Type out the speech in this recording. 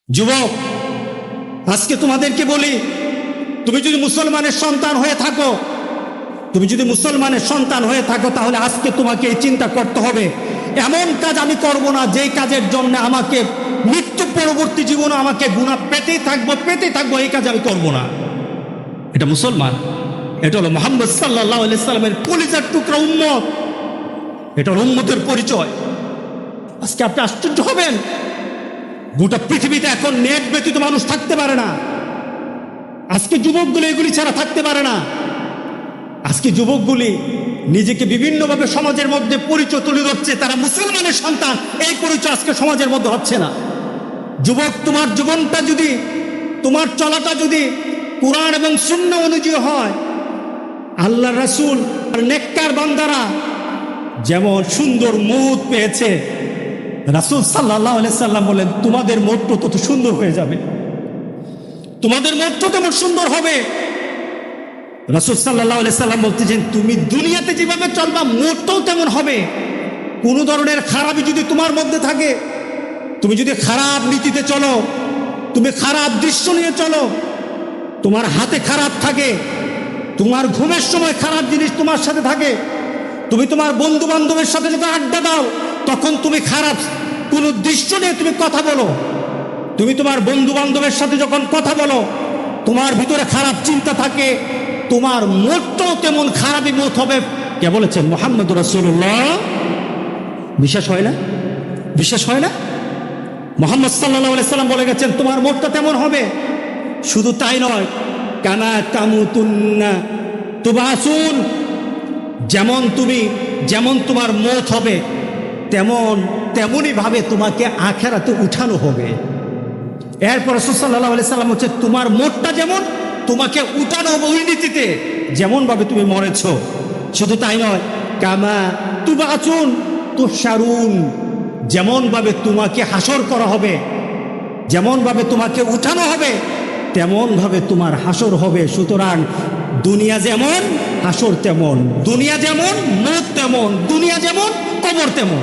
যুবক, আজকে তোমাদেরকে বলি, তুমি যদি মুসলমানের সন্তান হয়ে থাকো, তাহলে আজকে তোমাকে এই চিন্তা করতে হবে, এমন কাজ আমি করব না যেই কাজের জন্য আমাকে মৃত্যু পরবর্তী জীবনে আমাকে গুনাহ পেতেই থাকবো, এই কাজ আমি করব না। এটা মুসলমান, এটা হলো মুহাম্মদ সাল্লাল্লাহু আলাইহি সাল্লামের কলিজার টুকরা উম্মত, এটা হলো উম্মতের পরিচয়। আজকে আপনি আশ্চর্য হবেন, গোটা পৃথিবীতে এখন নেট ব্যতীত মানুষ থাকতে পারে না। আজকে যুবকগুলি এগুলি ছাড়া থাকতে পারে না। আজকে যুবকগুলি নিজেকে বিভিন্নভাবে সমাজের মধ্যে পরিচয় তুলে ধরছে, তারা মুসলমানের সন্তান, এই পরিচয় আজকে সমাজের মধ্যে হচ্ছে না। যুবক, তোমার জীবনটা যদি, তোমার চলাটা যদি কুরআন এবং সুন্নাহ অনুযায়ী হয়, আল্লাহ রাসূল আর নেককার বান্দারা যেমন সুন্দর মউত পেয়েছে, রাসূল সাল্লাল্লাহু আলাইহি সাল্লাম বলেন তোমাদের মউত তত সুন্দর হয়ে যাবে, তোমাদের মউত তেমন সুন্দর হবে। রাসূল সাল্লাল্লাহু আলাইহি সাল্লাম বলতেছেন তুমি দুনিয়াতে যেভাবে চলবা মউতটাও তেমন হবে। কোনো ধরনের খারাপই যদি তোমার মধ্যে থাকে, তুমি যদি খারাপ নীতিতে চলো, তুমি খারাপ দৃশ্য নিয়ে চলো, তোমার হাতে খারাপ থাকে, তোমার ঘুমের সময় খারাপ জিনিস তোমার সাথে থাকে, তুমি তোমার বন্ধু বান্ধবের সাথে যখন আড্ডা দাও তখন তুমি খারাপ কোনো দৃশ্য নিয়ে তুমি কথা বলো, তুমি তোমার বন্ধু বান্ধবের সাথে যখন কথা বলো তোমার ভিতরে খারাপ চিন্তা থাকে, তোমার মতটাও তেমন খারাপই মত হবে। কে বলেছেন? মুহাম্মদ রাসূলুল্লাহ। বিশ্বাস হয় না? বিশ্বাস হয় না? মুহাম্মদ সাল্লাল্লাহু আলাইহি সাল্লাম বলে গেছেন তোমার মতটা তেমন হবে। শুধু তাই নয়, কামা তামুতুন্না তুবাসুন, যেমন তোমার মত হবে তেমনই ভাবে তোমাকে আখিরাতে উঠানো হবে। এরপর রাসূল সাল্লাল্লাহু আলাইহি সাল্লাম হচ্ছে তোমার মতটা যেমন তোমাকে উঠানো হবে ওই নীতিতে, যেমন ভাবে তুমি মরেছ। শুধু তাই নয়, কামা তুবাসুন তুহশারুন, যেমন ভাবে তোমাকে হাসর করা হবে, যেমন ভাবে তোমাকে উঠানো হবে তেমন ভাবে তোমার হাসর হবে। সুতরাং দুনিয়া যেমন হাসর তেমন, দুনিয়া যেমন মউত তেমন, দুনিয়া যেমন কবর তেমন।